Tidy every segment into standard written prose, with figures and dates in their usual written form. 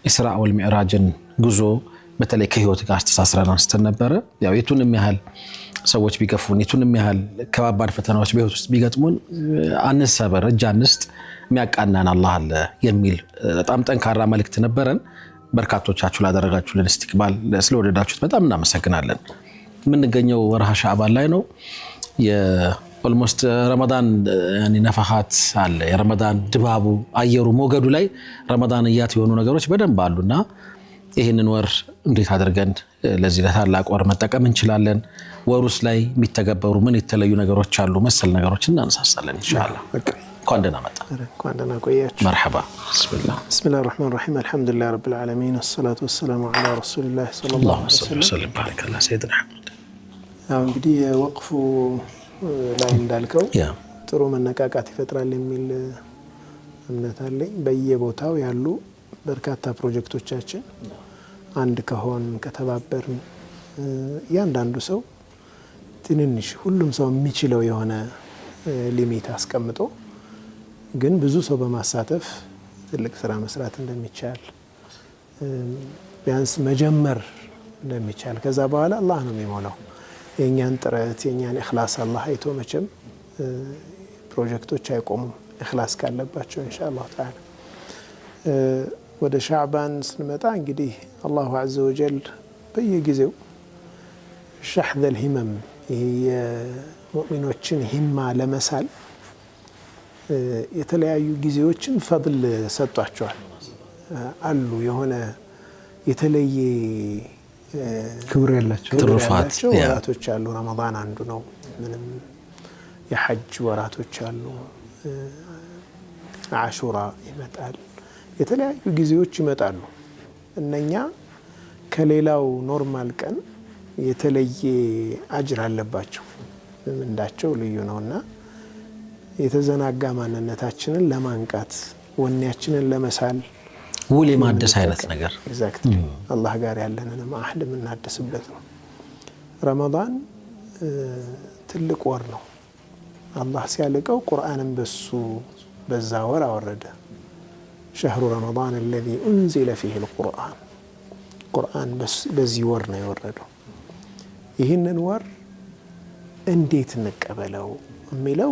ኢስራእ ወልሚዕራጅን ጉዞ በተለይ ከህይወት ጋር አስተሳስረን አንስተን ነበር። ያው የቱንም ያህል ሰዎች ቢገፉን የቱንም ያህል ከባባድ ፈተናዎች በህይወት ውስጥ ቢገጥሙን አንሰበር እጅ አንስጥ የሚያቃናን አላህ አለ የሚል በጣም ጠንካራ መልእክት ነበረን። በርካቶቻችሁ ላደረጋችሁልን ኢስቲቅባል ስለወደዳችሁት በጣም እናመሰግናለን። የምንገኘው ወርሃ ሻዕባን ላይ ነው። ኦልሞስት ረመዳን ነፋሃት አለ የረመዳን ድባቡ አየሩ ሞገዱ ላይ ረመዳንያት የሆኑ ነገሮች በደንብ አሉና ይሄንን ወር እንዴት አድርገን ለዚህ ለታላቅ ወር መጠቀም እንችላለን? ወሩስ ላይ የሚተገበሩ ምን የተለዩ ነገሮች አሉ? መሰል ነገሮች እናነሳሳለን ኢንሻአላህ። እንኳን ደህና መጣ። እንኳን ደህና ቆያችሁ። መርሐባ። ቢስሚላሂር ረህማኒር ረሂም አልሐምዱሊላሂ ረቢል ዓለሚን ወሰላቱ ወሰላሙ ዐላ ረሱሊላህ ሰለላሁ ዐለይሂ ወሰለም። ባረከላ ሰይድና አህመድ። ያው እንግዲህ ወቅፉ ላይ እንዳልከው ጥሩ መነቃቃት ይፈጥራል የሚል እምነት አለኝ። በየቦታው ያሉ በርካታ ፕሮጀክቶቻችን አንድ ከሆን ከተባበርን ያንዳንዱ ሰው ትንንሽ ሁሉም ሰው የሚችለው የሆነ ሊሚት አስቀምጦ ግን ብዙ ሰው በማሳተፍ ትልቅ ስራ መስራት እንደሚቻል ቢያንስ መጀመር እንደሚቻል ከዛ በኋላ አላህ ነው የሚሞላው። የኛን ጥረት የኛን ኢኽላስ አላህ አይቶ መቼም ፕሮጀክቶች አይቆሙም ኢኽላስ ካለባቸው ኢንሻአላህ ተዓላ። ወደ ሻዕባን ስንመጣ እንግዲህ አላሁ ዐዘ ወጀል በየጊዜው ሸሕዘል ሂመም ይሄ የሙእሚኖችን ሂማ ለመሳል የተለያዩ ጊዜዎችን ፈድል ሰጧቸዋል አሉ። የሆነ የተለየ ክብር ያላቸው ወራቶች አሉ። ረመዳን አንዱ ነው። ምንም የሐጅ ወራቶች አሉ። አሹራ ይመጣል። የተለያዩ ጊዜዎች ይመጣሉ። እነኛ ከሌላው ኖርማል ቀን የተለየ አጅር አለባቸው። ምንዳቸው ልዩ ነውና የተዘናጋ ማንነታችንን ለማንቃት ወኔያችንን ለመሳል ውል የማደስ አይነት ነገር ኤግዛክትሊ አላህ ጋር ያለንን ማህድ የምናደስበት ነው። ረመዳን ትልቅ ወር ነው። አላህ ሲያልቀው ቁርአንን በዛ ወር አወረደ። شهر رمضان الذي أنزل فيه القرآن ቁርአን በዚህ ወር ነው የወረደው። ይህንን ወር እንዴት እንቀበለው የሚለው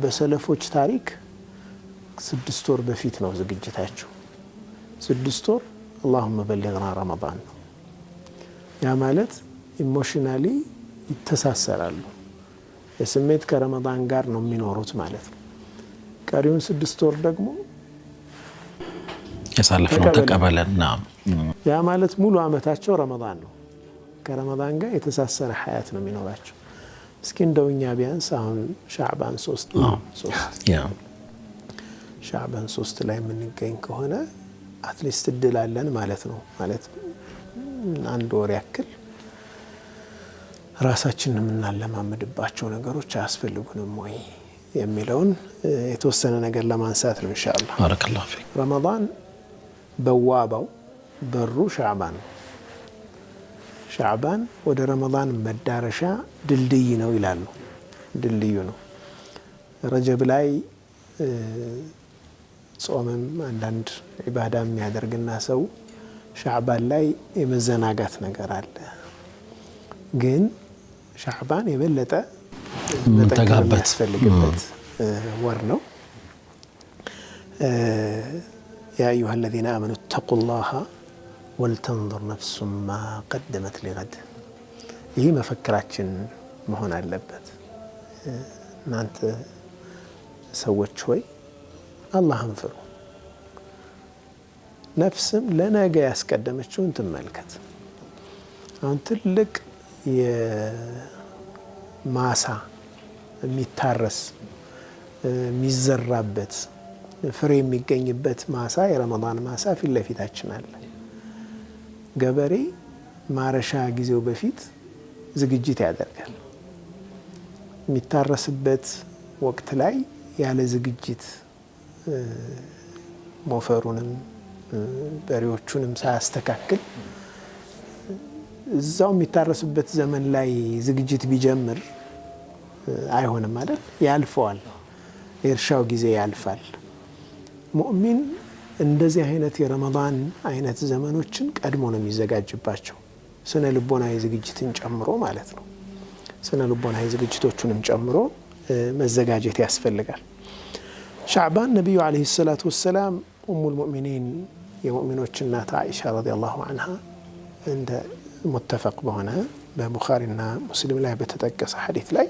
በሰለፎች ታሪክ 6 ወር በፊት ነው ዝግጅታቸው። 6 ወር اللهم بلغنا رمضان ነው። ያ ማለት ኢሞሽናሊ ይተሳሰራሉ። የስሜት ከረመዳን ጋር ነው የሚኖሩት ማለት ነው። ቀሪውን 6 ወር ደግሞ ያሳለፈው ተቀበለን ነው። ያ ማለት ሙሉ አመታቸው ረመዳን ነው። ከረመዳን ጋር የተሳሰረ ሐያት ነው የሚኖራቸው። እስኪ እንደውኛ ቢያንስ አሁን ሻዕባን 3 ሻዕባን 3 ላይ የምንገኝ ከሆነ አትሊስት እድል አለን ማለት ነው። ማለት አንድ ወር ያክል ራሳችንን የምናለማመድባቸው ነገሮች አያስፈልጉንም ወይ የሚለውን የተወሰነ ነገር ለማንሳት ነው ኢንሻአላህ። ባረከላሁ ፊክ። ረመዳን በዋባው በሩ ሻዕባን ነው። ሻዕባን ወደ ረመዳን መዳረሻ ድልድይ ነው ይላሉ። ድልድዩ ነው። ረጀብ ላይ ጾምም አንዳንድ ዒባዳ የሚያደርግና ሰው ሻዕባን ላይ የመዘናጋት ነገር አለ። ግን ሻዕባን የበለጠ መጠንከር የሚያስፈልግበት ወር ነው። يا أيها الذين آمنوا اتقوا الله ولتنظر نفس ما قدمت لغد ይህ መፈክራችን መሆን አለበት። እናንተ ሰዎች ሆይ አላህን ፍሩ፣ ነፍስም ለነገ ያስቀደመችውን ትመልከት። አሁን ትልቅ የማሳ የሚታረስ የሚዘራበት ፍሬ የሚገኝበት ማሳ የረመዳን ማሳ ፊት ለፊታችን አለ። ገበሬ ማረሻ ጊዜው በፊት ዝግጅት ያደርጋል። የሚታረስበት ወቅት ላይ ያለ ዝግጅት ሞፈሩንም በሬዎቹንም ሳያስተካክል እዛው የሚታረስበት ዘመን ላይ ዝግጅት ቢጀምር አይሆንም አይደል? ያልፈዋል። የእርሻው ጊዜ ያልፋል። ሙእሚን እንደዚህ አይነት የረመዳን አይነት ዘመኖችን ቀድሞ ነው የሚዘጋጅባቸው ስነ ልቦናዊ ዝግጅትን ጨምሮ ማለት ነው። ስነ ልቦናዊ ዝግጅቶቹንም ጨምሮ መዘጋጀት ያስፈልጋል። ሻዕባን ነቢዩ ዓለይሂ ሰላቱ ወሰላም ኡሙል ሙእሚኒን የሙእሚኖች እናት ዓኢሻ ረዲየላሁ ዐንሃ እንደ ሙተፈቅ በሆነ በቡኻሪና ሙስሊም ላይ በተጠቀሰ ሐዲስ ላይ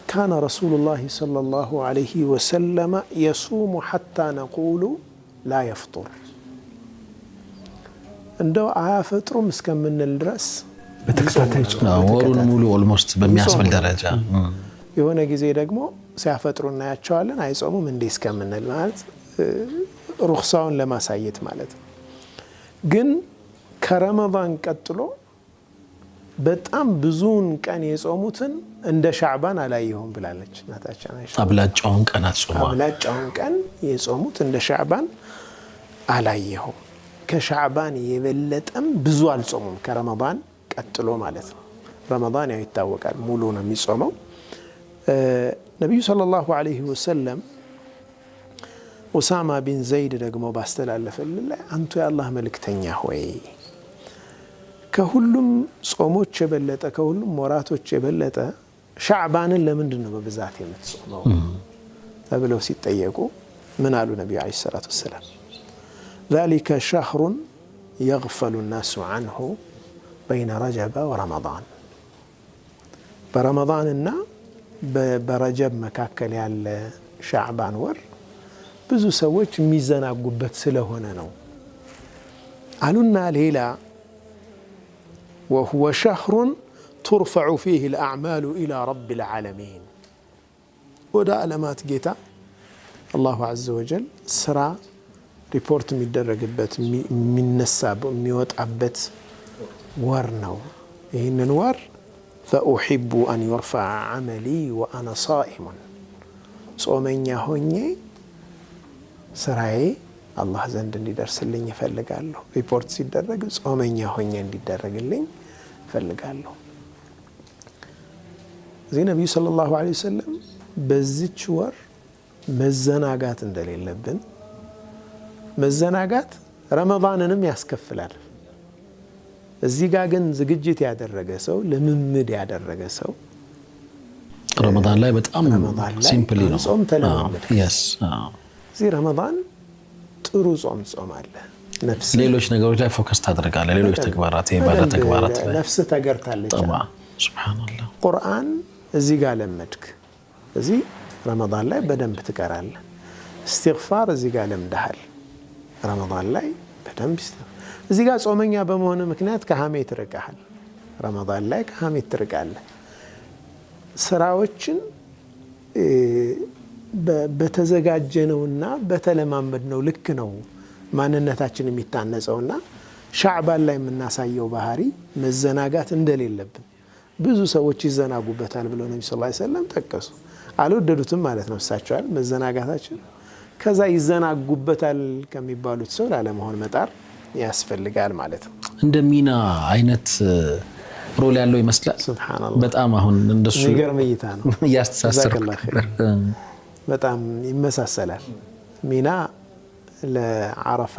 ካነ ረሱሉላሂ ሰለላሁ ዐለይሂ ወሰለም የሱሙ ሐታ ነቁሉ ላ የፍጡር እንደው አያፈጥሩም እስከምንል ድረስ በተከታታይ ወሩን ሙሉ ኦልሞስት በሚያስብል ደረጃ የሆነ ጊዜ ደግሞ ሲያፈጥሩ እናያቸዋለን አይጾሙም እንዴ እስከምንል ማለት ሩኽሳውን ለማሳየት ማለት ነው። ግን ከረመዳን ቀጥሎ በጣም ብዙውን ቀን የጾሙትን እንደ ሻዕባን አላየሁም ብላለች እናታችን አይሻ። አብላጫውን ቀን አጾሙ አብላጫውን ቀን የጾሙት እንደ ሻዕባን አላየሁም። ከሻዕባን የበለጠም ብዙ አልጾሙም ከረመዳን ቀጥሎ ማለት ነው። ረመዳን ያው ይታወቃል ሙሉ ነው የሚጾመው። ነቢዩ ሰለላሁ ዐለይሂ ወሰለም ኡሳማ ቢን ዘይድ ደግሞ ባስተላለፈልን ላይ አንቱ የአላህ መልእክተኛ ሆይ ከሁሉም ጾሞች የበለጠ ከሁሉም ወራቶች የበለጠ ሻዕባንን ለምንድን ነው በብዛት የምትጾመው ተብለው ሲጠየቁ ምን አሉ ነቢዩ ዐለይሂ ሰላቱ ወሰላም? ذلك شهر يغفل الناس عنه بين رجب ورمضان برمضانና በረጀብ መካከል ያለ ሻዕባን ወር ብዙ ሰዎች የሚዘናጉበት ስለሆነ ነው አሉና ሌላ وهو شهر ترفع فيه الأعمال إلى رب العالمين ودا علامات ጌታ الله عز وجل ስራ ሪፖርት የሚደረግበት የሚወጣበት ወር ነው። ይህንን ወር فأحب أن يرفع عملي وأنا صائم ጾመኛ ሆኜ ስራዬ አላህ ዘንድ እንዲደርስልኝ እፈልጋለሁ። ሪፖርት ሲደረግ ጾመኛ ሆኜ እንዲደረግልኝ እፈልጋለሁ። እዚህ ነቢዩ ሰለላሁ ዐለይሂ ወሰለም በዚች ወር መዘናጋት እንደሌለብን መዘናጋት ረመዳንንም ያስከፍላል። እዚህ ጋር ግን ዝግጅት ያደረገ ሰው ልምምድ ያደረገ ሰው ረመዳን ላይ በጣም ሲምፕሊ ነው ጾም ተለማመደ። እዚህ ረመዳን ጥሩ ጾም ጾማለ። ነፍስ ሌሎች ነገሮች ላይ ፎከስ ታደርጋለህ። ሌሎች ተግባራት የባዳ ተግባራት ላይ ነፍስ ተገርታለች። ሱብሃንአላህ ቁርአን እዚህ ጋር ለመድክ እዚህ ረመዳን ላይ በደንብ ትቀራለህ። እስትግፋር እዚህ ጋር ለምደሃል። ረመዳን ላይ በደንብ እዚህ ጋር ጾመኛ በመሆን ምክንያት ከሐሜት ትርቀሃል። ረመዳን ላይ ከሐሜት ትርቃለህ። ስራዎችን በተዘጋጀነውና በተለማመድነው ልክ ነው ማንነታችን የሚታነጸውና ሻዕባን ላይ የምናሳየው ባህሪ መዘናጋት እንደሌለብን ብዙ ሰዎች ይዘናጉበታል ብለው ነብዩ ሰለላሁ ዐለይሂ ወሰለም ጠቀሱ። አልወደዱትም ማለት ነው እሳቸዋል መዘናጋታችን። ከዛ ይዘናጉበታል ከሚባሉት ሰው ላለመሆን መጣር ያስፈልጋል ማለት ነው። እንደ ሚና አይነት ሮል ያለው ይመስላል። ሱብሃንአላህ በጣም አሁን እንደሱ የሚገርም እይታ ነው። ያስተሳሰረ በጣም ይመሳሰላል። ሚና ለዓረፋ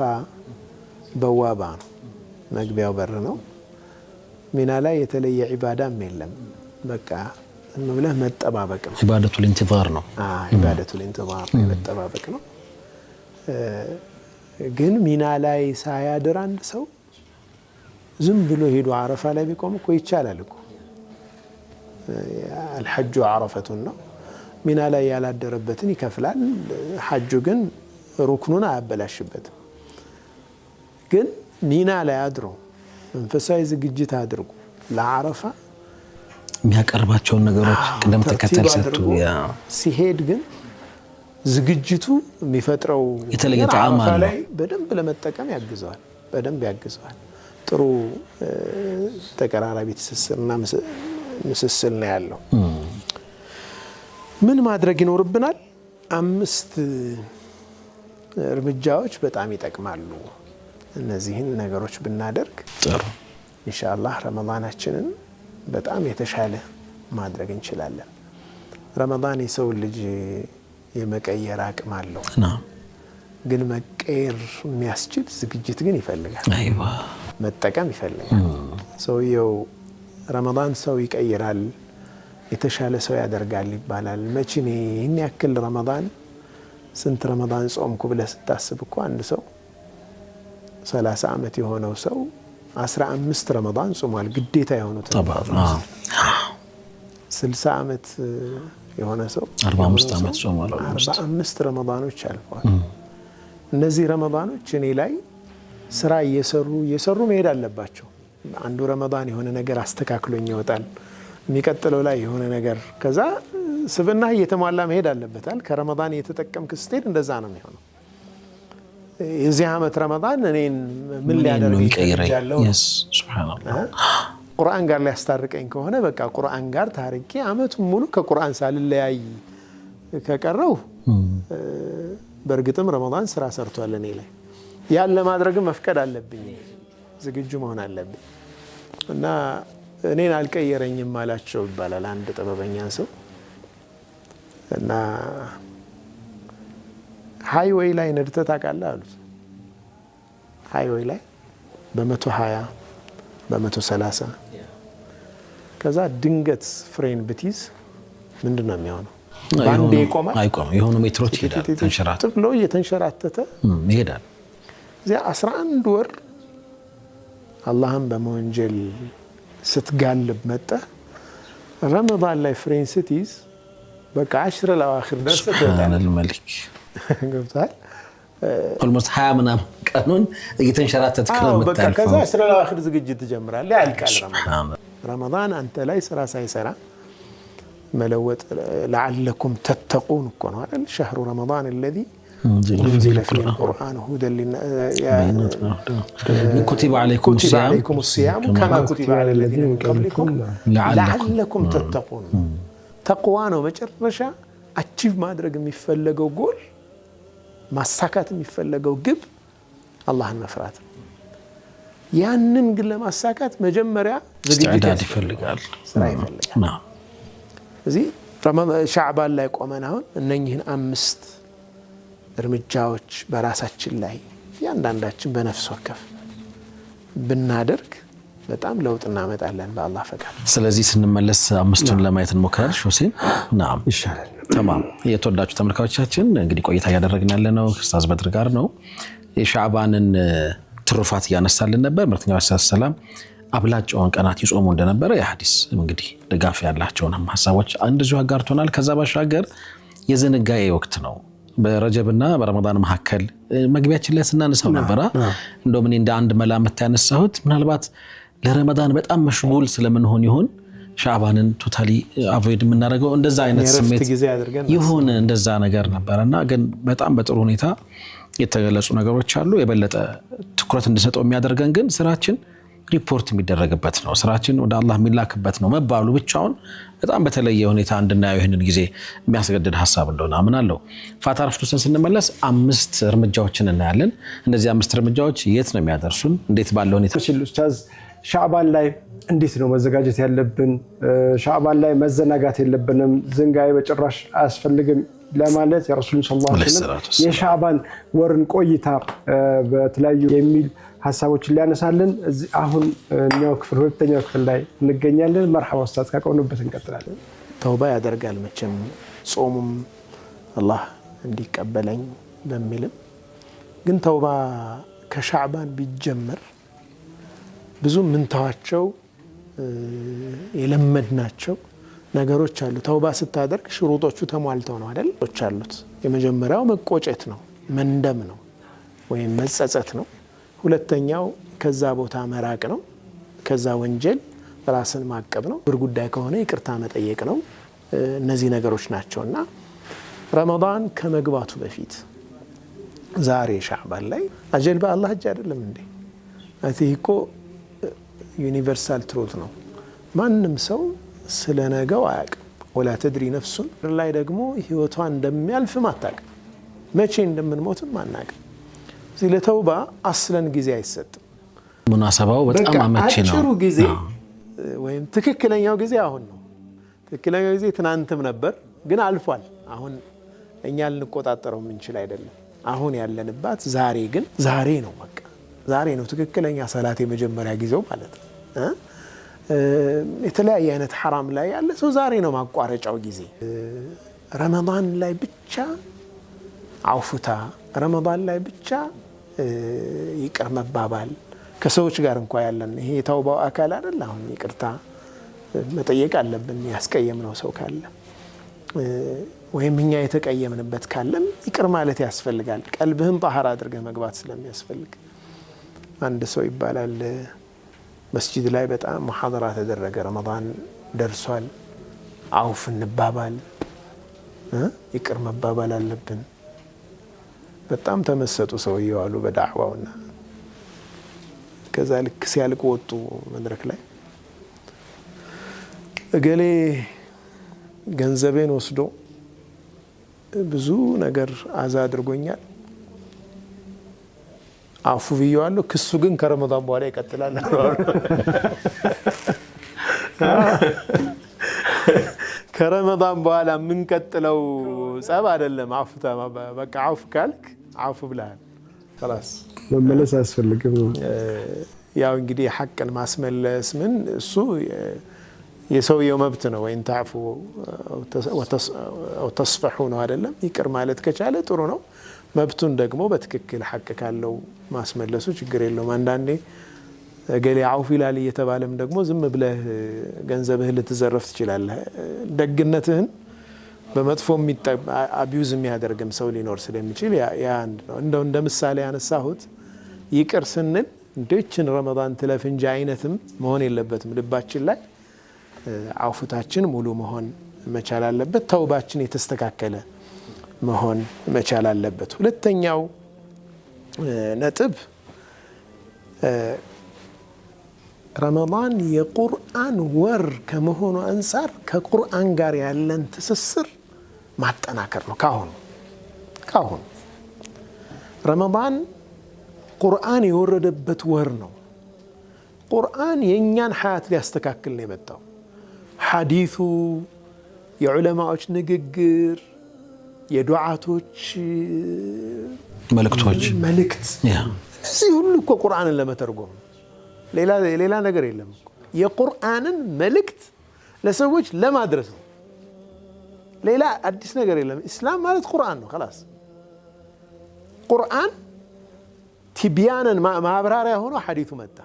በዋባ ነው፣ መግቢያው በር ነው። ሚና ላይ የተለየ ዒባዳም የለም። በቃ መብለህ መጠባበቅ ነው። ኢባደቱል ኢንቲዛር ነው። ኢባደቱል ኢንቲዛር መጠባበቅ ነው። ግን ሚና ላይ ሳያድር አንድ ሰው ዝም ብሎ ሄዶ ዓረፋ ላይ ቢቆም እኮ ይቻላል እኮ። አልሐጁ ዓረፈቱን ነው። ሚና ላይ ያላደረበትን ይከፍላል። ሐጁ ግን ሩክኑን አያበላሽበትም። ግን ሚና ላይ አድሮ መንፈሳዊ ዝግጅት አድርጎ ለዓረፋ የሚያቀርባቸውን ነገሮች ቅደም ተከተል ሰጥቶ ሲሄድ ግን ዝግጅቱ የሚፈጥረው የተለየ ጣዕም አለ። ላይ በደንብ ለመጠቀም ያግዘዋል። በደንብ ያግዘዋል። ጥሩ ተቀራራቢ ትስስርና ምስስል ነው ያለው። ምን ማድረግ ይኖርብናል? 5 እርምጃዎች በጣም ይጠቅማሉ። እነዚህን ነገሮች ብናደርግ ጥሩ ኢንሻአላህ ረመዳናችንን በጣም የተሻለ ማድረግ እንችላለን። ረመዳን የሰው ልጅ የመቀየር አቅም አለው። ግን መቀየር የሚያስችል ዝግጅት ግን ይፈልጋል። አይዋ መጠቀም ይፈልጋል። ሰውየው ረመዳን ሰው ይቀይራል፣ የተሻለ ሰው ያደርጋል ይባላል። መቼ ነው ይህን ያክል ረመዳን ስንት ረመዳን ጾምኩ ብለህ ስታስብ እኮ አንድ ሰው 30 ዓመት የሆነው ሰው 15 ረመዳን ጾሟል። ግዴታ የሆኑት 60 ዓመት የሆነ ሰው 45 ዓመት ጾሟል። 45 ረመዳኖች አልፈዋል። እነዚህ ረመዳኖች እኔ ላይ ስራ እየሰሩ መሄድ አለባቸው። አንዱ ረመዳን የሆነ ነገር አስተካክሎኝ ይወጣል፣ የሚቀጥለው ላይ የሆነ ነገር ከዛ ስብና እየተሟላ መሄድ አለበታል። ከረመዳን እየተጠቀምክ ስትሄድ እንደዛ ነው የሚሆነው። የዚህ ዓመት ረመዳን እኔን ምን ሊያደርገኝ ይችላል? ሱብሃንአላህ ቁርአን ጋር ሊያስታርቀኝ ከሆነ በቃ ቁርአን ጋር ታርቄ ዓመቱን ሙሉ ከቁርአን ሳልለያይ ከቀረው በእርግጥም ረመዳን ስራ ሰርቷል እኔ ላይ። ያን ለማድረግም መፍቀድ አለብኝ፣ ዝግጁ መሆን አለብኝ። እና እኔን አልቀየረኝም አላቸው ይባላል አንድ ጥበበኛ ሰው። እና ሃይዌይ ላይ ነድተህ ታውቃለህ አሉት። ሃይዌይ ላይ በ120 በ130 ከዛ ድንገት ፍሬን ብትይዝ ምንድን ነው የሚሆነው? ባንዴ ይቆማል? አይቆም። የሆኑ ሜትሮች ይሄዳል፣ ተንሸራተተ ብሎ እየተንሸራተተ ይሄዳል። እዚያ 11 ወር አላህን በመወንጀል ስትጋልብ መጣህ። ረመዳን ላይ ፍሬን ስትይዝ በቃ 10 ለዋኺር ደርሰህ ሱብሃነል መሊክ ገብቷል። ኦልሞስት 20 ምናምን ቀኑን እየተንሸራተትክ ነው የምታልፈው። ከዛ 10 ለዋኺር ዝግጅት ትጀምራለህ። ያልቃል ረመዳን አንተ ላይ ስራ ሳይሰራ መለወጥ። ለዓለኩም ተተቁን እኮ ነው አይደል? ሸህሩ ረመዳን الذي أنزل فيه القرآن هدى للناس كتب عليكم الصيام كما كتب على الذين من قبلكم لعلكم تتقون። ተቅዋ ነው መጨረሻ አቺቭ ማድረግ የሚፈለገው ጎል፣ ማሳካት የሚፈለገው ግብ አላህን መፍራት። ያንን ግን ለማሳካት መጀመሪያ ዝግጅት ይፈልጋል፣ ስራ ይፈልጋል። እዚህ ሻዕባን ላይ ቆመን አሁን እነኚህን 5 እርምጃዎች በራሳችን ላይ ያንዳንዳችን በነፍስ ወከፍ ብናደርግ በጣም ለውጥ እናመጣለን በአላህ ፈቃድ። ስለዚህ ስንመለስ 5ቱን ለማየት እንሞክራለን። ሁሴን ናም ይሻላል። ተማም። የተወዳጁ ተመልካቾቻችን እንግዲህ ቆይታ እያደረግን ያለነው ኡስታዝ በድር ጋር ነው። የሻዕባንን ትሩፋት እያነሳልን ነበር። መልእክተኛው ሰላም አብላጫውን ቀናት ይጾሙ እንደነበረ የሐዲስ እንግዲህ ድጋፍ ያላቸውን ሐሳቦች እንደዚሁ አጋርቶናል። ከዛ ባሻገር የዝንጋኤ ወቅት ነው። በረጀብና በረመዳን መካከል መግቢያችን ላይ ስናነሳው ነበር። እንደውም እኔ እንደ አንድ መላምት ያነሳሁት ምናልባት ለረመዳን በጣም መሽጉል ስለምንሆን ይሆን ሻዕባንን ቶታሊ አቮይድ የምናደርገው እንደዛ አይነት ስሜት ይሁን እንደዛ ነገር ነበርና ግን በጣም በጥሩ ሁኔታ የተገለጹ ነገሮች አሉ። የበለጠ ትኩረት እንድንሰጠው የሚያደርገን ግን ስራችን ሪፖርት የሚደረግበት ነው፣ ስራችን ወደ አላህ የሚላክበት ነው መባሉ ብቻውን በጣም በተለየ ሁኔታ እንድናየው ይህንን ጊዜ የሚያስገድድ ሐሳብ እንደሆነ አምናለሁ። ፋታ ረፍቱን ስንመለስ 5 እርምጃዎችን እናያለን። እነዚህ 5 እርምጃዎች የት ነው የሚያደርሱን? እንዴት ባለ ሁኔታ ኡስታዝ ሻዕባን ላይ እንዴት ነው መዘጋጀት ያለብን? ሻዕባን ላይ መዘናጋት የለብንም፣ ዝንጋይ በጭራሽ አያስፈልግም ለማለት የረሱል ሰለላሁ ዐለይሂ ወሰለም የሻዕባን ወርን ቆይታ በተለያዩ የሚል ሐሳቦችን ሊያነሳልን አሁን እኛው ክፍል ሁለተኛው ክፍል ላይ እንገኛለን። መርሐባ ኡስታዝ ካቆንበት እንቀጥላለን። ተውባ ያደርጋል መቼም ጾሙም አላህ እንዲቀበለኝ በሚልም ግን ተውባ ከሻዕባን ቢጀመር ብዙ ምንተዋቸው የለመድናቸው ነገሮች አሉ። ተውባ ስታደርግ ሽሩጦቹ ተሟልተው ነው አይደል? አሉት። የመጀመሪያው መቆጨት ነው፣ መንደም ነው ወይም መጸጸት ነው። ሁለተኛው ከዛ ቦታ መራቅ ነው፣ ከዛ ወንጀል ራስን ማቀብ ነው። ብር ጉዳይ ከሆነ ይቅርታ መጠየቅ ነው። እነዚህ ነገሮች ናቸውና ረመዳን ከመግባቱ በፊት ዛሬ ሻዕባን ላይ አጀል በአላህ እጅ አይደለም እንዴ? እኮ ዩኒቨርሳል ትሩት ነው። ማንም ሰው ስለ ነገው አያውቅም። ወላ ተድሪ ነፍሱን ላይ ደግሞ ህይወቷ እንደሚያልፍም አታውቅም፣ መቼ እንደምንሞትም አናውቅም። እዚህ ለተውባ አስለን ጊዜ አይሰጥም። ሙናሰባው በጣም አመቺ ነው። አጭሩ ጊዜ ወይም ትክክለኛው ጊዜ አሁን ነው። ትክክለኛው ጊዜ ትናንትም ነበር ግን አልፏል። አሁን እኛ ልንቆጣጠረው የምንችል አይደለም። አሁን ያለንባት ዛሬ ግን ዛሬ ነው በቃ ዛሬ ነው ትክክለኛ ሰላት የመጀመሪያ ጊዜው ማለት ነው የተለያየ አይነት حرام ላይ ያለ ሰው ዛሬ ነው ማቋረጫው ጊዜ ረመዳን ላይ ብቻ አውፍታ ረመዳን ላይ ብቻ ይቅር መባባል ከሰዎች ጋር እንኳን ያለን ይሄ ተውባው አካል አይደል አሁን ይቅርታ መጠየቅ አለብን ያስቀየምነው ሰው ካለ ወይም እኛ የተቀየምንበት ካለም ይቅር ማለት ያስፈልጋል ቀልብህን ጣሃራ አድርገህ መግባት ስለሚያስፈልግ አንድ ሰው ይባላል መስጂድ ላይ በጣም ሙሐደራ ተደረገ ረመዳን ደርሷል አውፍ እንባባል ይቅር መባባል አለብን በጣም ተመሰጡ ሰውየው አሉ በዳዕዋውና ከዛ ልክ ሲያልቅ ወጡ መድረክ ላይ እገሌ ገንዘቤን ወስዶ ብዙ ነገር አዛ አድርጎኛል አፉ ብየዋለሁ ክሱ ግን ከረመዳን በኋላ ይቀጥላል ከረመዳን በኋላ ምን ቀጥለው ጸብ አይደለም አፉታ በቃ አፉ ካልክ አፉ ብለሃል خلاص መመለስ አያስፈልግም ያው እንግዲህ ሐቅን ማስመለስ ምን እሱ የሰውየው መብት ነው ወይ እንታፉ ወተስፈሑ ነው አይደለም ይቅር ማለት ከቻለ ጥሩ ነው መብቱን ደግሞ በትክክል ሐቅ ካለው ማስመለሱ ችግር የለውም አንዳንዴ ገሌ አውፍ ይላል እየተባለም ደግሞ ዝም ብለህ ገንዘብህ ልትዘረፍ ትችላለህ ደግነትህን በመጥፎ አቢዩዝ የሚያደርግም ሰው ሊኖር ስለሚችል ያ አንድ ነው እንደ ምሳሌ ያነሳሁት ይቅር ስንል እንደችን ረመዳን ትለፍ እንጂ አይነትም መሆን የለበትም ልባችን ላይ አውፍታችን ሙሉ መሆን መቻል አለበት ተውባችን የተስተካከለ መሆን መቻል አለበት ሁለተኛው ነጥብ ረመዳን የቁርአን ወር ከመሆኑ አንፃር ከቁርአን ጋር ያለን ትስስር ማጠናከር ነው ካሁን ረመዳን ቁርአን የወረደበት ወር ነው ቁርአን የኛን ሐያት ሊያስተካክል ነው የመጣው ሐዲሱ የዑለማዎች ንግግር የዱዓቶች መልእክት እዚህ ሁሉ እኮ ቁርአንን ለመተርጎም ሌላ ነገር የለም የቁርአንን መልእክት ለሰዎች ለማድረስ ነው ሌላ አዲስ ነገር የለም እስላም ማለት ቁርአን ነው خلاص ቁርአን ቲቢያንን ማብራሪያ ሆኖ ሐዲሱ መጣ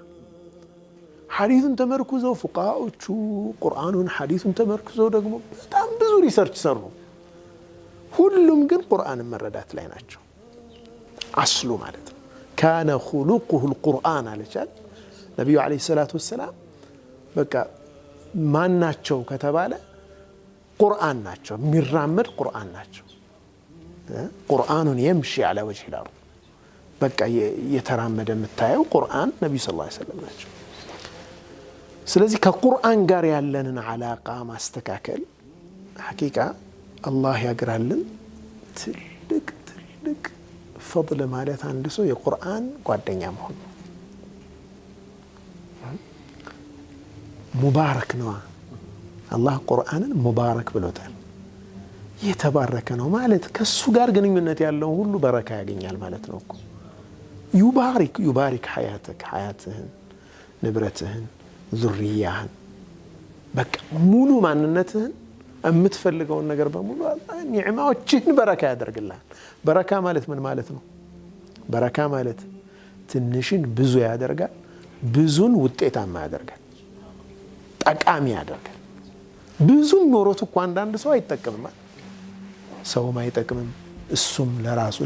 ሐዲሱን ተመርኩዘው ፉቃሃዎቹ ቁርአኑን ሐዲሱን ተመርኩዘው ደግሞ በጣም ብዙ ሪሰርች ሰሩ ሁሉም ግን ቁርአንን መረዳት ላይ ናቸው አስሉ ማለት ነው ካነ ኹሉቁሁ القرآن አለቻል ነብዩ አለይሂ ሰላቱ ወሰለም በቃ ማን ናቸው ከተባለ ቁርአን ናቸው የሚራመድ ቁርአን ናቸው ቁርአኑን يمشي على وجه الارض በቃ የተራመደ የምታየው ቁርአን ነብዩ ሰለላሁ ዐለይሂ ወሰለም ናቸው ስለዚህ ከቁርአን ጋር ያለንን አላቃ ማስተካከል ሐቂቃ አላህ ያግራልን ትልቅ ፈضل ማለት አንድ ሰው የቁርአን ጓደኛ መሆን ሙባረክ ነው አላህ ቁርአንን ሙባረክ ብሎታል የተባረከ ነው ማለት ከሱ ጋር ግንኙነት ያለው ሁሉ በረካ ያገኛል ማለት ነው እኮ ዩባሪክ ሐያትህን ንብረትህን ዙርያህን በቃ ሙሉ ማንነትህን የምትፈልገውን ነገር በሙሉ አላህ ኒዕማዎችን በረካ ያደርግልሃል በረካ ማለት ምን ማለት ነው በረካ ማለት ትንሽን ብዙ ያደርጋል ብዙን ውጤታማ ያደርጋል ጠቃሚ ያደርጋል ብዙም ኖሮት እኮ አንዳንድ ሰው አይጠቀምም ሰውም አይጠቅምም እሱም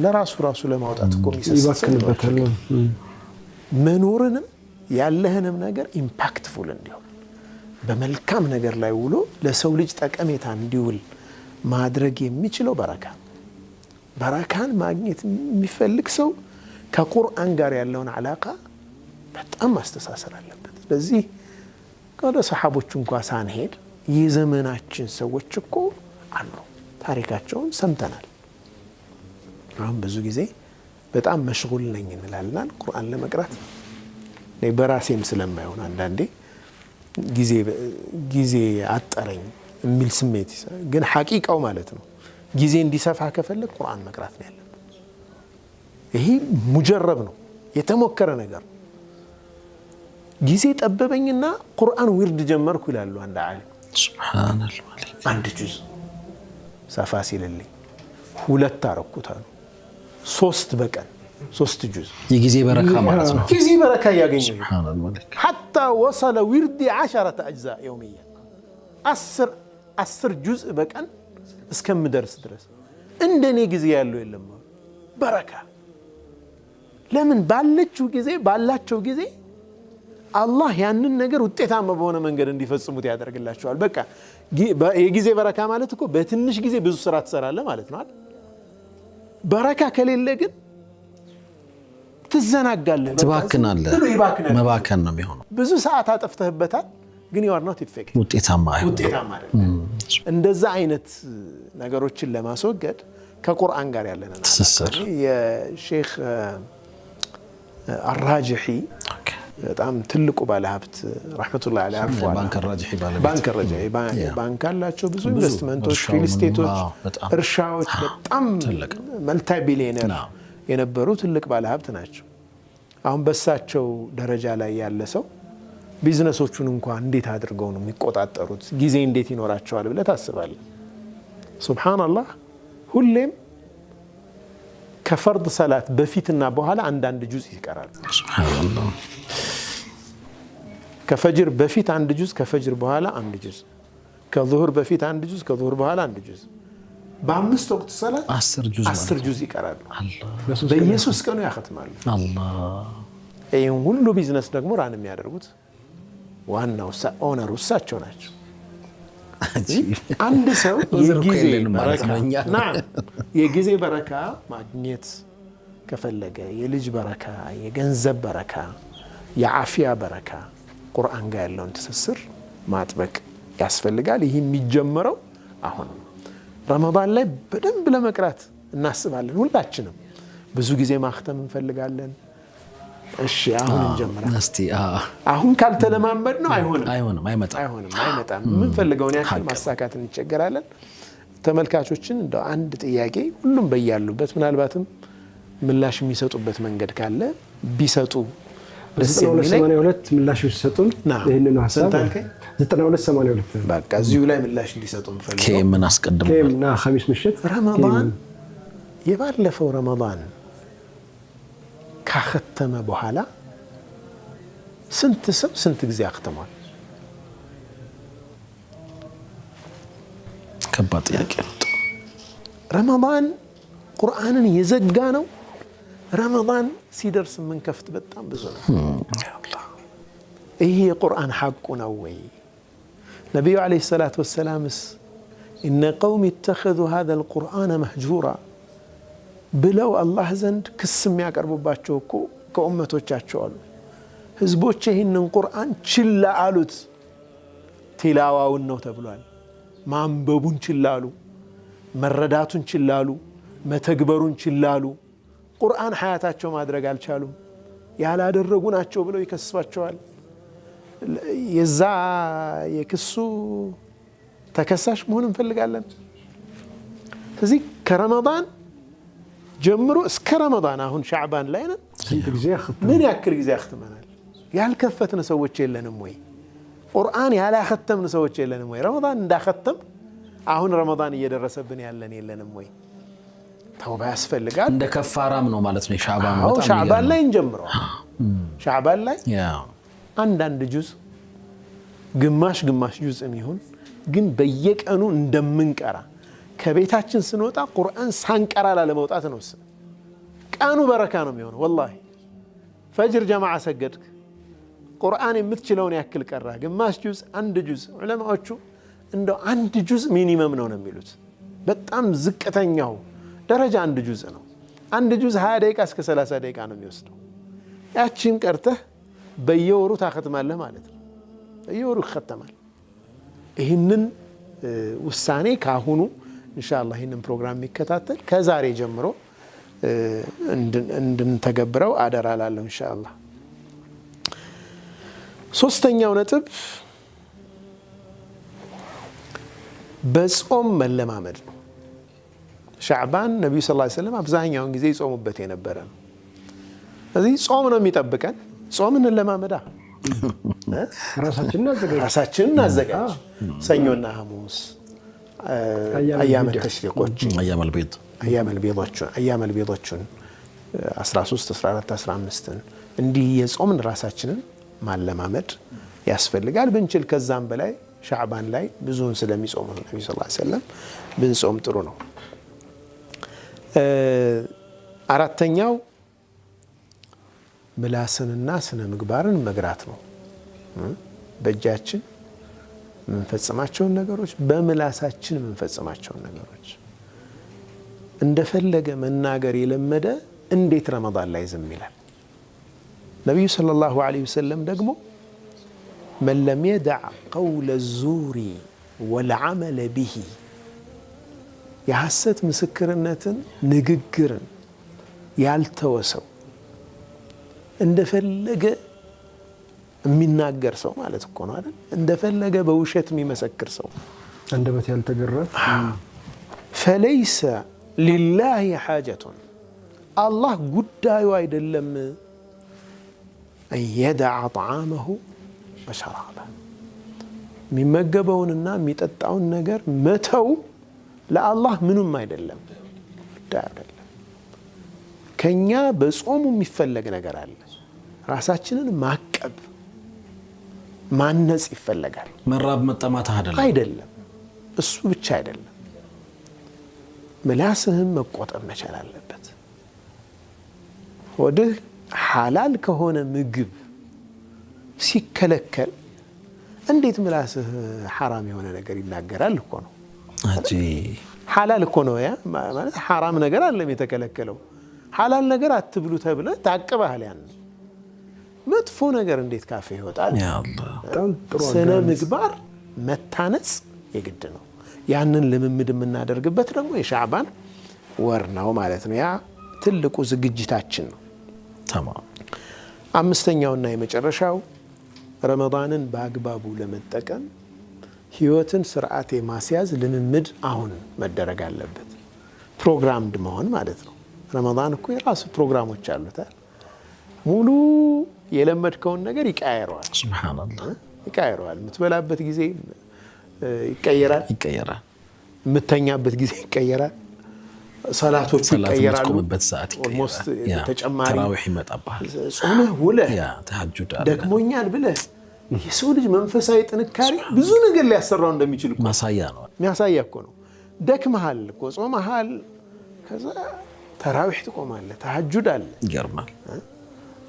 ለራሱ ለማውጣት እኮ ይባክንበታል መኖርንም ያለህንም ነገር ኢምፓክትፉል እንዲሆን በመልካም ነገር ላይ ውሎ ለሰው ልጅ ጠቀሜታ እንዲውል ማድረግ የሚችለው በረካን ማግኘት የሚፈልግ ሰው ከቁርአን ጋር ያለውን አላቃ በጣም ማስተሳሰር አለበት ስለዚህ ወደ ሰሃቦች እንኳን ሳንሄድ የዘመናችን ሰዎች እኮ አሉ ታሪካቸውን ሰምተናል አሁን ብዙ ጊዜ በጣም መሽጉል ነኝ እንላለን ቁርአን ለመቅራት በራሴም ስለማይሆን አንዳንዴ ጊዜ አጠረኝ የሚል ስሜት ግን ሐቂቃው ማለት ነው ጊዜ እንዲሰፋ ከፈለክ ቁርአን መቅራት ነው ያለበት ይሄ ሙጀረብ ነው የተሞከረ ነገር። ጊዜ ጠበበኝና ቁርአን ዊርድ ጀመርኩ ይላሉ አንድ ዓሊም። ሱብሃንአላህ አንድ ጁዝ ሰፋ ሲልልኝ 2 አረኩታሉ 3 በቀን 3 ጁዝ የጊዜ በረካ ማለት ነው። ጊዜ በረካ ያገኘው ሱብሃንአላህ حتى وصل وردي 10 أجزاء يوميا 10 ጁዝ በቀን እስከምደርስ ድረስ እንደኔ ጊዜ ያለው የለም በረካ። ለምን ባላቸው ጊዜ አላህ ያንን ነገር ውጤታማ በሆነ መንገድ እንዲፈጽሙት ያደርግላቸዋል። በቃ የጊዜ በረካ ማለት እኮ በትንሽ ጊዜ ብዙ ስራ ትሰራለህ ማለት ነው አይደል? በረካ ከሌለ ግን ትዘናጋለህ፣ ትባክናለህ። መባከን ነው የሚሆነው። ብዙ ሰዓት አጠፍተህበታል ግን you are not effective ውጤታማ አይደለም። እንደዛ አይነት ነገሮችን ለማስወገድ ከቁርአን ጋር ያለና ትስስር የሼክ አራጅሒ በጣም ትልቁ ባለሀብት ረህመቱላሂ ዐለይሂ አርፏል። ባንክ ረጃሒ ባንክ አላቸው ብዙ ኢንቨስትመንቶች፣ ሪል ስቴቶች፣ እርሻዎች በጣም መልታይ ቢሊየነር የነበሩ ትልቅ ባለሀብት ናቸው። አሁን በሳቸው ደረጃ ላይ ያለ ሰው ቢዝነሶቹን እንኳን እንዴት አድርገው ነው የሚቆጣጠሩት? ጊዜ እንዴት ይኖራቸዋል ብለህ ታስባለህ? ሱብሃንአላህ ሁሌም ከፈርድ ሰላት በፊትና በኋላ አንዳንድ ጁዝ ይቀራል። ሱብሃንአላህ ከፈጅር በፊት 1 ጁዝ፣ ከፈጅር በኋላ 1 ጁዝ፣ ከዙሁር በፊት 1 ጁዝ፣ ከዙሁር በኋላ 1 ጁዝ። በ5 ወቅት ሰላት 10 ጁዝ ይቀራሉ። በኢየሱስ ቀኑ ያختማሉ። አላህ ይሄን ሁሉ ቢዝነስ ደግሞ ራን የሚያደርጉት ዋናው ኦነሩ እሳቸው ናቸው። አንድ ሰው የጊዜ በረካ ማግኘት ከፈለገ የልጅ በረካ፣ የገንዘብ በረካ፣ የዓፊያ በረካ ቁርአን ጋር ያለውን ትስስር ማጥበቅ ያስፈልጋል። ይህ የሚጀምረው አሁን ረመዳን ላይ በደንብ ለመቅራት እናስባለን። ሁላችንም ብዙ ጊዜ ማختም እንፈልጋለን። እሺ አሁን እንጀምራለን። እስቲ አሁን ካልተለማመድ ነው አይሆንም፣ አይመጣም። ምን ፈልገውን ያክል ማሳካት እንቸገራለን። ተመልካቾችን እንደው አንድ ጥያቄ ሁሉም በያሉበት ምናልባትም ምላሽ የሚሰጡበት መንገድ ካለ ቢሰጡ ደስ የሚለኝ 92 ምላሽ ይሰጡን። ይሄንን ሐሳብ 9282 በቃ እዚሁ ላይ ምላሽ እንዲሰጡ እንፈልጋለን። ከምን አስቀድሞ ከምን ኸሚስ ምሽት ረመዳን የባለፈው ረመዳን ካختመ በኋላ ስንት ሰው ስንት ጊዜ አختሟል? ከባድ ጥያቄ ነው። ረመዳን ቁርአንን የዘጋ ነው። ረመዳን ሲደርስ ምን ከፍት በጣም ብዙ ነው። ይሄ የቁርአን ሐቁ ነው ወይ? ነብዩ አለይሂ ሰላቱ ወሰላምስ ኢነ ቀውሚ اتخذوا هذا القرآن مهجورا ብለው አላህ ዘንድ ክስ የሚያቀርቡባቸው እኮ ከኡመቶቻቸው አሉ። ህዝቦች ይህንን ቁርአን ችላ አሉት። ቲላዋውን ነው ተብሏል። ማንበቡን ችላ አሉ፣ መረዳቱን ችላ አሉ፣ መተግበሩን ችላ አሉ። ቁርአን ሐያታቸው ማድረግ አልቻሉም። ያላደረጉ ናቸው ብለው ይከስሷቸዋል። የዛ የክሱ ተከሳሽ መሆን እንፈልጋለን። ስለዚህ ከረመዳን ጀምሮ እስከ ረመዳን አሁን ሻዕባን ላይ ነን። ምን ያክል ጊዜ አختመናል? ያልከፈትን ሰዎች የለንም ወይ? ቁርአን ያላختምን ሰዎች የለንም ወይ? ረመዳን እንዳختም አሁን ረመዳን እየደረሰብን ያለን የለንም ወይ? ተውባ ያስፈልጋል። እንደ ከፋራም ነው ማለት ነው። ሻዕባን ነው በጣም ሻዕባን ላይ እንጀምረው። ሻዕባን ላይ አንዳንድ ጁዝ ግማሽ ጁዝም ይሁን ግን በየቀኑ እንደምንቀራ ከቤታችን ስንወጣ ቁርአን ሳንቀራ ላለመውጣት ነው። ቀኑ በረካ ነው የሚሆነው። ወላሂ ፈጅር ጀማዓ ሰገድክ ቁርአን የምትችለውን ያክል ቀራ፣ ግማሽ ጁዝ፣ 1 ጁዝ። ዑለማዎቹ እንደው 1 ጁዝ ሚኒመም ነው የሚሉት። በጣም ዝቅተኛው ደረጃ 1 ጁዝ ነው። 1 ጁዝ 20 ደቂቃ እስከ 30 ደቂቃ ነው የሚወስደው። ያቺን ቀርተህ በየወሩ ታختማለህ ማለት ነው። በየወሩ ይختማል። ይህንን ውሳኔ ካሁኑ ኢንሻአላህ ይህንን ፕሮግራም የሚከታተል ከዛሬ ጀምሮ እንድንተገብረው አደራ ላለሁ ኢንሻአላህ። ሶስተኛው ነጥብ በጾም መለማመድ ነው። ሻዕባን ነብዩ ሰለላሁ ዐለይሂ ወሰለም አብዛኛውን ጊዜ ይጾሙበት የነበረ ነው። እዚህ ጾም ነው የሚጠብቀን። ጾምን ለማመዳ ራሳችንን አዘጋጅ። ሰኞና ሐሙስ አያመ ተሽሪቆች አያመል ቢዶችን 13 14 15ን እንዲህ የጾምን ራሳችንን ማለማመድ ያስፈልጋል። ብንችል ከዛም በላይ ሻዕባን ላይ ብዙውን ስለሚጾሙ ነብዩ ሰለላሁ ዐለይሂ ወሰለም ብንጾም ጥሩ ነው። አራተኛው ምላስንና ስነ ምግባርን መግራት ነው። በእጃችን የምንፈጽማቸውን ነገሮች፣ በምላሳችን የምንፈጽማቸውን ነገሮች እንደፈለገ መናገር የለመደ እንዴት ረመዳን ላይ ዝም ይላል? ነቢዩ ሰለላሁ ዐለይሂ ወሰለም ደግሞ መን ለም የደዕ ቀውለ ዙሪ ወልዓመለ ቢሂ የሐሰት ምስክርነትን ንግግርን ያልተወሰው እንደፈለገ የሚናገር ሰው ማለት እኮ ነው አይደል? እንደፈለገ በውሸት የሚመሰክር ሰው አንደበት ያልተገራ ፈለይሰ ሊላሂ ሓጀቱን አላህ ጉዳዩ አይደለም የደዓ ጣዓመሁ ወሸራበሁ የሚመገበውንና የሚጠጣውን ነገር መተው ለአላህ ምንም አይደለም፣ ጉዳይ አይደለም። ከኛ በጾሙ የሚፈለግ ነገር አለ። ራሳችንን ማቀብ ማነጽ ይፈለጋል። መራብ መጠማት አይደለም፣ እሱ ብቻ አይደለም። ምላስህም መቆጠብ መቻል አለበት። ወድህ ሐላል ከሆነ ምግብ ሲከለከል እንዴት ምላስህ ሐራም የሆነ ነገር ይናገራል እኮ ነው። ሐላል እኮ ነው ያ ማለት ሐራም ነገር አለም የተከለከለው። ሐላል ነገር አትብሉ ተብለ ታቅበሃል። ያን መጥፎ ነገር እንዴት ካፌ ይወጣል? ስነ ምግባር መታነጽ የግድ ነው። ያንን ልምምድ የምናደርግበት ደግሞ የሻዕባን ወር ነው ማለት ነው። ያ ትልቁ ዝግጅታችን ነው። ተማም አምስተኛውና የመጨረሻው ረመዳንን በአግባቡ ለመጠቀም ህይወትን ስርዓት የማስያዝ ልምምድ አሁን መደረግ አለበት። ፕሮግራምድ መሆን ማለት ነው። ረመዳን እኮ የራሱ ፕሮግራሞች አሉት። ሙሉ የለመድከውን ነገር ይቀያየረዋል። ሱብሃንአላህ ይቀያየረዋል። የምትበላበት ጊዜ ይቀየራል። የምተኛበት ጊዜ ይቀየራል። ሰላቶች ይቀየራሉ። ኦልሞስት ተጨማሪ ተራዊህ ይመጣብሃል። ጾመህ ውለህ ተሐጁድ ደክሞኛል ብለህ የሰው ልጅ መንፈሳዊ ጥንካሬ ብዙ ነገር ሊያሰራው እንደሚችል ማሳያ ነው። የሚያሳያ እኮ ነው። ደክመሃል እኮ ጾመሃል፣ ከዛ ተራዊህ ትቆማለህ፣ ተሐጁድ አለ። ይገርማል።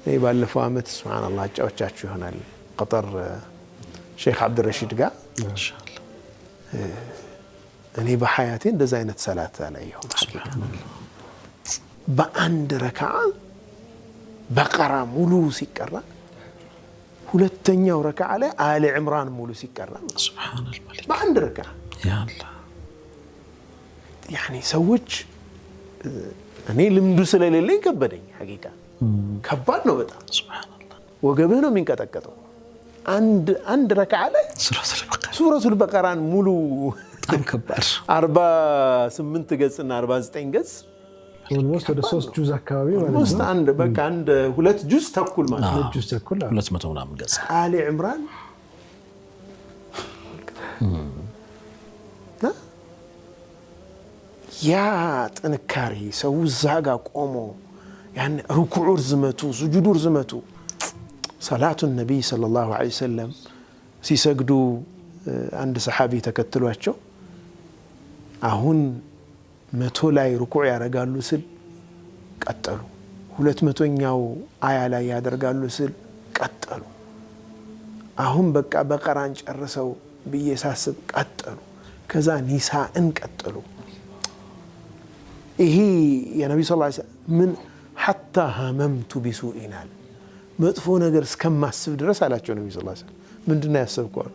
እኔ ባለፈው ዓመት ሱብሃንአላህ አጫዎቻችሁ ይሆናል ቀጠር ሼክ አብዱረሺድ ጋር ማሻአላህ እኔ በሐያቴ እንደዛ አይነት ሰላት አላየሁም። በአንድ ረክዓ በቀራ ሙሉ ሲቀራ፣ ሁለተኛው ረክዓ ላይ አለ ዕምራን ሙሉ ሲቀራ ሱብሃነል መሊክ በአንድ ረክዓ ያ አላህ። ያኒ ሰዎች እኔ ልምዱ ስለሌለኝ ከበደኝ። ሐቂቃ ከባድ ነው በጣም ሱብሃንአላህ። ወገብህ ነው የሚንቀጠቀጠው። አንድ ረክዓ ላይ ሱረቱል በቀራን ሙሉ በጣም ከባድ 48 ገጽ እና 49 ገጽ ኦልሞስት ወደ 3 ጁዝ አካባቢ ማለት ነው። ኦልሞስት አንድ 2 ጁዝ ተኩል ማለት ነው። 2 ጁዝ ተኩል 200 ምናምን ገጽ አሊ ዕምራን ያ ጥንካሬ ሰው እዛ ጋ ቆሞ ያን ሩኩዑ ርዝመቱ ሱጁዱ ርዝመቱ ሰላቱ ነቢይ ሰለላሁ ዐለይሂ ወሰለም ሲሰግዱ አንድ ሰሓቢ ተከትሏቸው አሁን 100 ላይ ሩኩዕ ያደርጋሉ ስል ቀጠሉ። 200ኛው አያ ላይ ያደርጋሉ ስል ቀጠሉ። አሁን በቃ በቀራን ጨርሰው ብዬ ሳስብ ቀጠሉ። ከዛ ኒሳእን ቀጠሉ። ይሄ የነቢዩ ሰለላሁ ዐለይሂ ወሰለም ምን ሐታ ሀመምቱ ቢሱኢናል መጥፎ ነገር እስከማስብ ድረስ አላቸው ነቢዩ ሰለላሁ ዐለይሂ ወሰለም። ምንድነው ያሰብከው?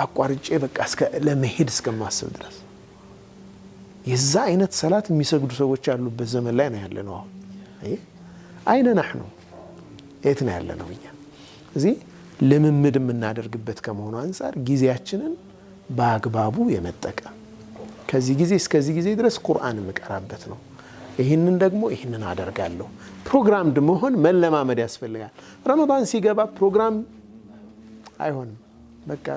አቋርጬ በቃ ለመሄድ እስከማስብ ድረስ። የዛ አይነት ሰላት የሚሰግዱ ሰዎች ያሉበት ዘመን ላይ ነው ያለነው። አሁን አይነ ናህኑ የት ነው ያለነው እኛ? እዚህ ልምምድ የምናደርግበት ከመሆኑ አንፃር ጊዜያችንን በአግባቡ የመጠቀም ከዚህ ጊዜ እስከዚህ ጊዜ ድረስ ቁርአን የምቀራበት ነው፣ ይህንን ደግሞ ይህንን አደርጋለሁ። ፕሮግራምድ መሆን መለማመድ ያስፈልጋል። ረመዳን ሲገባ ፕሮግራም አይሆንም። በቃ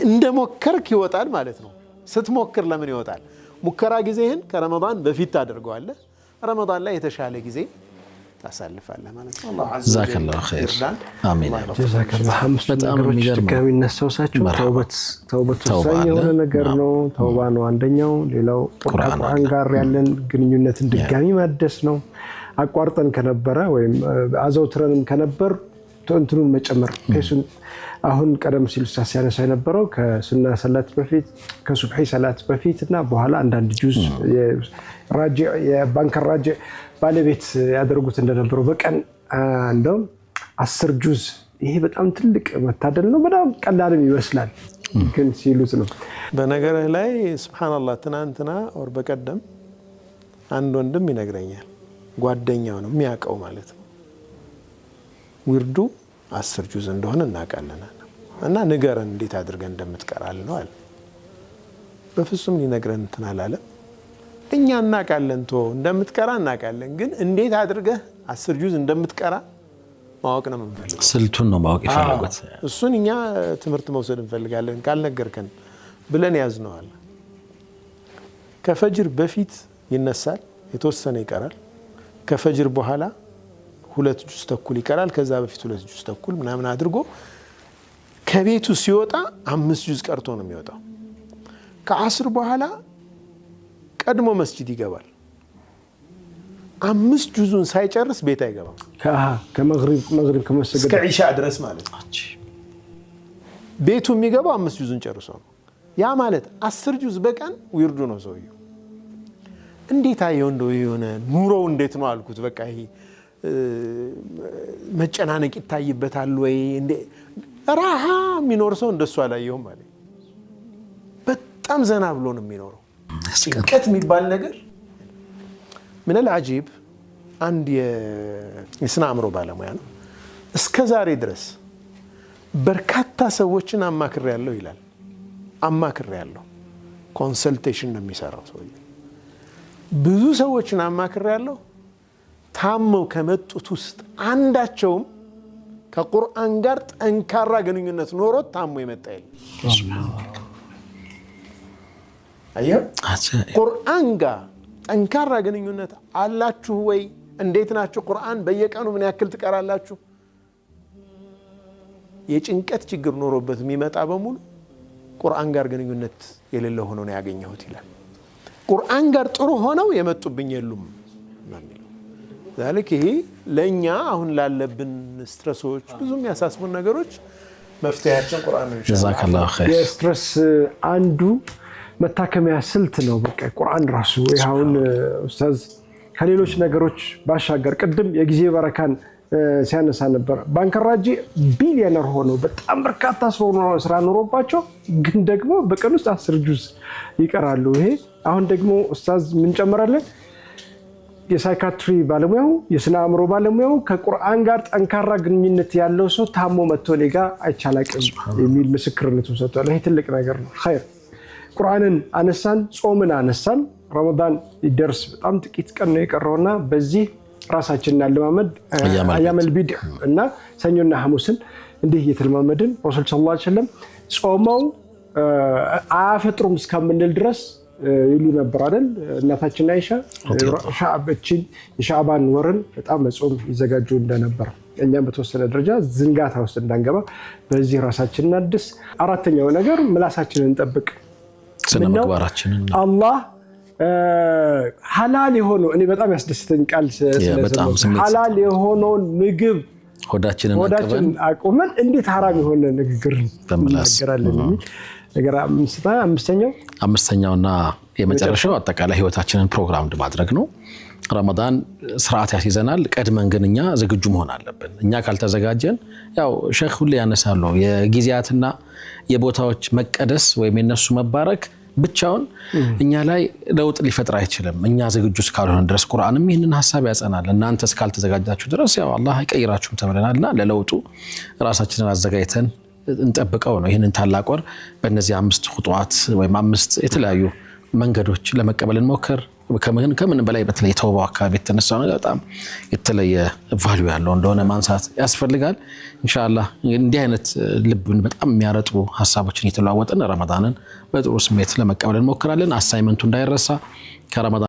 እንደ ሞከርክ ይወጣል ማለት ነው። ስትሞክር ለምን ይወጣል? ሙከራ ጊዜህን ከረመዳን በፊት ታደርገዋለህ። ረመዳን ላይ የተሻለ ጊዜ ታሳልፋለህ ማለት ነው። አላህ አዘ ወጀል ኸይር አሚን ጀዛከላህ። በጣም የሚገርም ነው። የሚነሳውሳችሁ ተውበት ወሳኝ የሆነ ነገር ነው። ተውባ ነው አንደኛው። ሌላው ከቁርአን ጋር ያለን ግንኙነትን ድጋሚ ማደስ ነው። አቋርጠን ከነበረ ወይም አዘውትረንም ከነበር እንትኑን መጨመር ከሱን አሁን ቀደም ሲል ኡስታዝ ሲያነሳ የነበረው ከሱና ሰላት በፊት ከሱብሒ ሰላት በፊት እና በኋላ አንዳንድ ጁዝ የራጂዕ የባንከር ራጂዕ ባለቤት ያደርጉት እንደነበረው በቀን እንደውም 10 ጁዝ። ይሄ በጣም ትልቅ መታደል ነው። በጣም ቀላልም ይመስላል ግን ሲሉት ነው። በነገርህ ላይ ሱብሃንአላህ ትናንትና ወር በቀደም አንድ ወንድም ይነግረኛል። ጓደኛው ነው የሚያውቀው ማለት ነው። ዊርዱ 10 ጁዝ እንደሆነ እናውቃለን እና ንገረን እንዴት አድርገን እንደምትቀራል ነው አለ። በፍጹም ሊነግረን እንትን አላለም። እኛ እናውቃለን እንደምትቀራ እናውቃለን፣ ግን እንዴት አድርገህ 10 ጁዝ እንደምትቀራ ማወቅ ነው የምንፈልገው። ስልቱን ነው ማወቅ ይፈልጉት። እሱን እኛ ትምህርት መውሰድ እንፈልጋለን ካልነገርከን ብለን ያዝነዋል። ከፈጅር በፊት ይነሳል፣ የተወሰነ ይቀራል። ከፈጅር በኋላ 2 ጁዝ ተኩል ይቀራል። ከዛ በፊት 2 ጁዝ ተኩል ምናምን አድርጎ ከቤቱ ሲወጣ 5 ጁዝ ቀርቶ ነው የሚወጣው። ከአስር በኋላ ቀድሞ መስጂድ ይገባል። 5 ጁዙን ሳይጨርስ ቤት አይገባም። ከመግሪብ ከመሰገድ እስከ ኢሻ ድረስ ማለት ነው። ቤቱ የሚገባው 5 ጁዙን ጨርሶ ነው። ያ ማለት 10 ጁዝ በቀን ዊርዱ ነው ሰውየው። እንዴት አየው እንደው የሆነ ኑሮው እንዴት ነው አልኩት። በቃ ይሄ መጨናነቅ ይታይበታል ወይ እንዴ? ራሃ የሚኖር ሰው እንደሱ አላየሁም ማለት። በጣም ዘና ብሎ ነው የሚኖረው። ጭንቀት የሚባል ነገር ምን አልዓጂብ። አንድ የስነ አእምሮ ባለሙያ ነው። እስከ ዛሬ ድረስ በርካታ ሰዎችን አማክሬያለሁ ይላል። አማክሬያለሁ፣ ኮንሰልቴሽን ነው የሚሰራው ሰውዬ። ብዙ ሰዎችን አማክሬያለሁ። ታመው ከመጡት ውስጥ አንዳቸውም ከቁርአን ጋር ጠንካራ ግንኙነት ኖሮት ታሞ የመጣ የለም። አየህ፣ ቁርአን ጋር ጠንካራ ግንኙነት አላችሁ ወይ? እንዴት ናችሁ? ቁርአን በየቀኑ ምን ያክል ትቀራላችሁ? የጭንቀት ችግር ኖሮበት የሚመጣ በሙሉ ቁርአን ጋር ግንኙነት የሌለ ሆኖ ነው ያገኘሁት ይላል። ቁርአን ጋር ጥሩ ሆነው የመጡብኝ የሉም ነው የሚለው። ዛልክ ይሄ ለኛ አሁን ላለብን ስትረሶች ብዙም ያሳስቡን ነገሮች መፍትሄያችን ቁርአን ነው። ጀዛከላሁ ኸይር። የስትረስ አንዱ መታከሚያ ስልት ነው። በቃ ቁርአን ራሱ ይሁን ኡስታዝ ከሌሎች ነገሮች ባሻገር ቅድም የጊዜ በረካን ሲያነሳ ነበር። ባንከር ራጂዕ ቢሊየነር ሆኖ በጣም በርካታ ስራ ኖሮባቸው ግን ደግሞ በቀን ውስጥ 10 ጁዝ ይቀራሉ። ይሄ አሁን ደግሞ ኡስታዝ ምን ጨመራለን? የሳይካትሪ ባለሙያው የስነ አእምሮ ባለሙያው ከቁርአን ጋር ጠንካራ ግንኙነት ያለው ሰው ታሞ መጥቶ ሌጋ አይቻላቅም የሚል ምስክርነት ሰጥቷል። ይሄ ትልቅ ነገር ነው። ኸይር ቁርአንን አነሳን፣ ጾምን አነሳን። ረመዳን ይደርስ በጣም ጥቂት ቀን ነው የቀረውና በዚህ ራሳችንን አለማመድ አያመል ቢድዕ እና ሰኞና ሐሙስን እንዲህ እየተለማመድን ረሱል ሰለላሁ ዐለይሂ ወሰለም ጾመው አያፈጥሩም እስከምንል ድረስ ይሉ ነበር አይደል? እናታችን አይሻ ሻዕበችን የሻዕባን ወርን በጣም መጾም ይዘጋጁ እንደነበር እኛም በተወሰነ ደረጃ ዝንጋታ ውስጥ እንዳንገባ በዚህ ራሳችንን እናድስ። አራተኛው ነገር ምላሳችንን እንጠብቅ። ስነምግባራችንን አላህ ሐላል የሆነው እኔ በጣም ያስደስተኝ ቃል ስለዚህ ሐላል የሆነውን ምግብ ሆዳችንን አቁመን እንዴት ሐራም የሆነ ንግግር እንናገራለን የሚል ነገር አምስተኛውና የመጨረሻው አጠቃላይ ህይወታችንን ፕሮግራም ማድረግ ነው። ረመዳን ስርዓት ያስይዘናል። ቀድመን ግን እኛ ዝግጁ መሆን አለብን። እኛ ካልተዘጋጀን ያው ሼክ ሁሌ ያነሳሉ የጊዜያትና የቦታዎች መቀደስ ወይም የነሱ መባረክ ብቻውን እኛ ላይ ለውጥ ሊፈጥር አይችልም። እኛ ዝግጁ እስካልሆነ ድረስ ቁርአንም ይህንን ሐሳብ ያጸናል። እናንተ እስካልተዘጋጃችሁ ድረስ ያው አላህ አይቀይራችሁም ተብለናልና ለለውጡ ራሳችንን አዘጋጅተን እንጠብቀው ነው። ይህንን ታላቅ ወር በእነዚህ 5 ኹጥዋት ወይም 5 የተለያዩ መንገዶች ለመቀበል እንሞክር። ከምን በላይ በተለይ ተውባው አካባቢ የተነሳው ነገር በጣም የተለየ ቫልዩ ያለው እንደሆነ ማንሳት ያስፈልጋል። ኢንሻአላህ እንዲህ አይነት ልብን በጣም የሚያረጡ ሐሳቦችን እየተለዋወጥን ረመዳንን በጥሩ ስሜት ለመቀበል እንሞክራለን። አሳይመንቱ እንዳይረሳ ከረመዳን